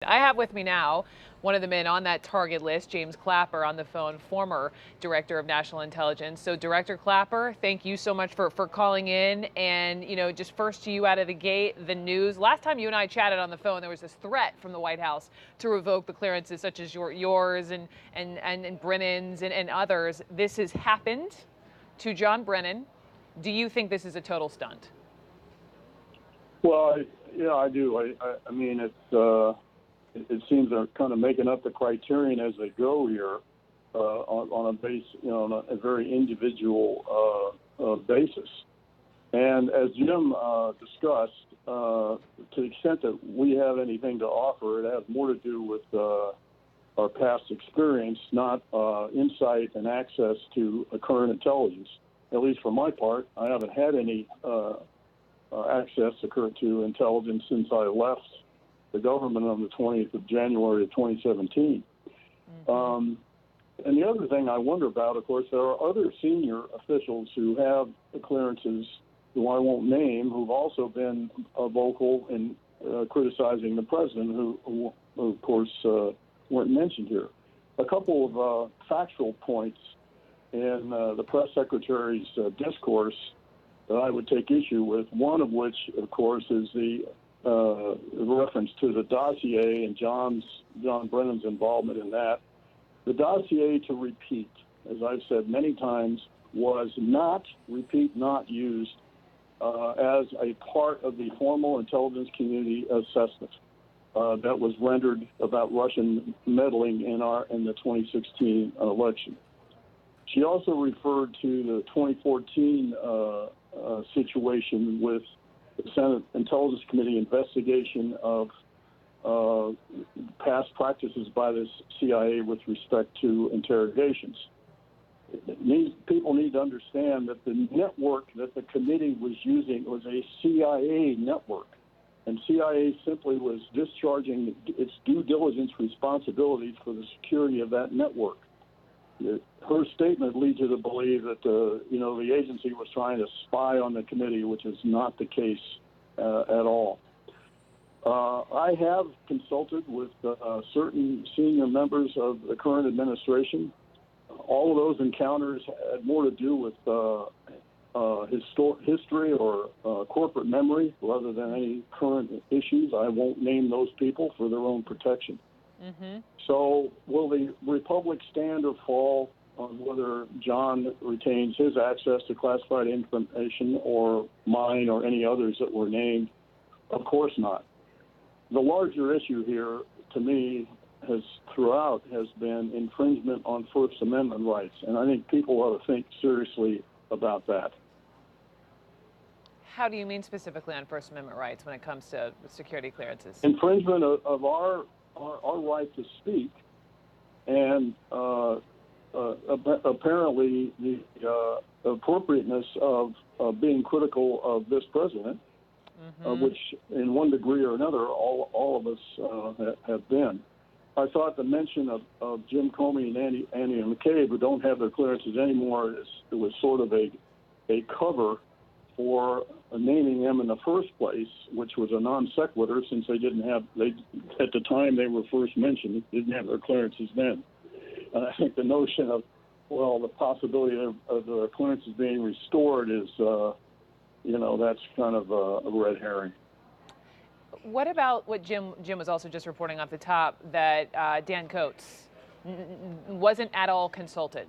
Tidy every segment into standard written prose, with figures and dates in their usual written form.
I have with me now one of the men on that target list, James Clapper, on the phone, former Director of National Intelligence. So, Director Clapper, thank you so much for calling in. And, just first to you out of the gate, the news. Last time you and I chatted on the phone, there was this threat from the White House to revoke the clearances, such as yours and Brennan's and others. This has happened to John Brennan. Do you think this is a total stunt? Well, yeah, I do. I mean, it seems they're kind of making up the criterion as they go here on a very individual basis. And as Jim discussed, to the extent that we have anything to offer, it has more to do with our past experience, not insight and access to current intelligence. At least for my part, I haven't had any access to intelligence since I left the government on the 20th of January of 2017. Mm-hmm. And the other thing I wonder about, of course, there are other senior officials who have the clearances, who I won't name, who've also been vocal in criticizing the president, who of course, weren't mentioned here. A couple of factual points in the press secretary's discourse that I would take issue with, one of which, of course, is the reference to the dossier and John Brennan's involvement in that. The dossier, to repeat, as I've said many times, was not used as a part of the formal intelligence community assessment that was rendered about Russian meddling in the 2016 election. She also referred to the 2014 situation with the Senate Intelligence Committee investigation of past practices by the CIA with respect to interrogations. People need to understand that the network that the committee was using was a CIA network, and CIA simply was discharging its due diligence responsibilities for the security of that network. Her statement leads you to believe that the agency was trying to spy on the committee, which is not the case at all. I have consulted with certain senior members of the current administration. All of those encounters had more to do with history or corporate memory rather than any current issues. I won't name those people for their own protection. Mm-hmm. So will the Republic stand or fall on whether John retains his access to classified information or mine or any others that were named? Of course not. The larger issue here, to me, has been infringement on First Amendment rights, and I think people ought to think seriously about that. How do you mean specifically on First Amendment rights when it comes to security clearances? Infringement of our right to speak, and apparently the appropriateness of being critical of this president, mm-hmm. Which in one degree or another all of us have been. I thought the mention of Jim Comey and Andy McCabe, who don't have their clearances anymore, it was sort of a cover for naming them in the first place, which was a non sequitur, since at the time they were first mentioned, didn't have their clearances then. And I think the notion of, the possibility of their clearances being restored is, that's kind of a red herring. What about what Jim was also just reporting off the top, that Dan Coats wasn't at all consulted,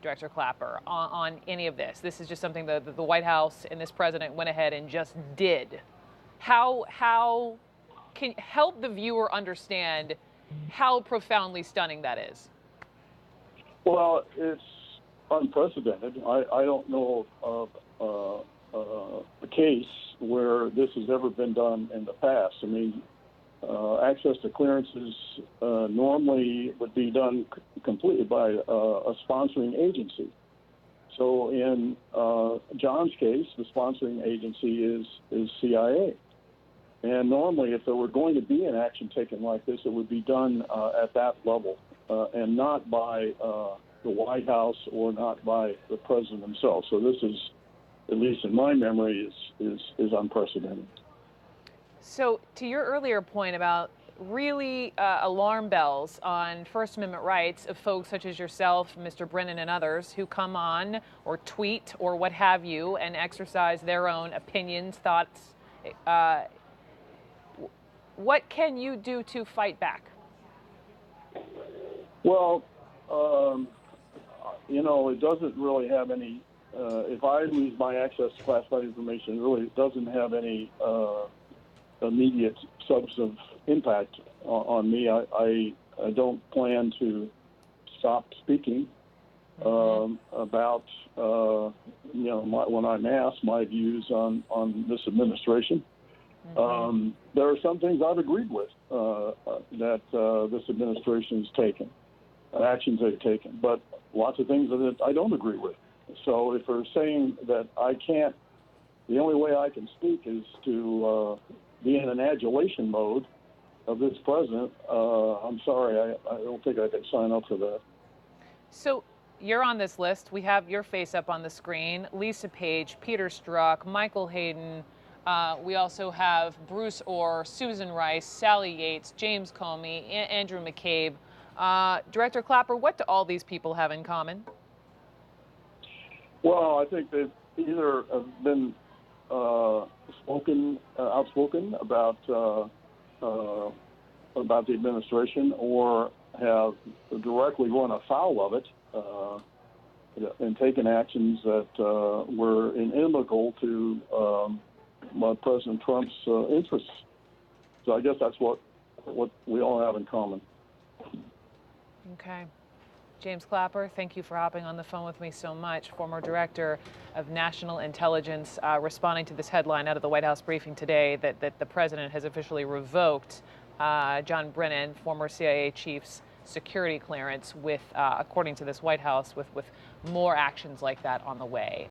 Director Clapper, on any of this? This is just something the White House and this president went ahead and just did. How can help the viewer understand how profoundly stunning that is? Well, it's unprecedented. I don't know of a case where this has ever been done in the past. I mean, access to clearances normally would be done completely by a sponsoring agency. So in John's case, the sponsoring agency is CIA. And normally, if there were going to be an action taken like this, it would be done at that level and not by the White House or not by the president himself. So this is, at least in my memory, is unprecedented. So to your earlier point about really alarm bells on First Amendment rights of folks such as yourself, Mr. Brennan, and others who come on or tweet or what have you and exercise their own opinions, thoughts. Uh, what can you do to fight back? Well, it doesn't really have any. If I lose my access to classified information, it really doesn't have any immediate substantive impact on me. I don't plan to stop speaking about when I'm asked my views on this administration. There are some things I've agreed with that this administration has taken, actions they've taken, but lots of things that I don't agree with. So if they're saying that I can't, the only way I can speak is to be in an adulation mode of this president, I'm sorry, I don't think I can sign up for that. So you're on this list. We have your face up on the screen. Lisa Page, Peter Strzok, Michael Hayden. We also have Bruce Orr, Susan Rice, Sally Yates, James Comey, Andrew McCabe. Director Clapper, what do all these people have in common? Well, I think they've either been outspoken about the administration, or have directly run afoul of it and taken actions that were inimical to President Trump's interests. So I guess that's what we all have in common. Okay. James Clapper, thank you for hopping on the phone with me so much. Former Director of National Intelligence, responding to this headline out of the White House briefing today that the president has officially revoked John Brennan, former CIA chief's security clearance, with, according to this White House, with more actions like that on the way.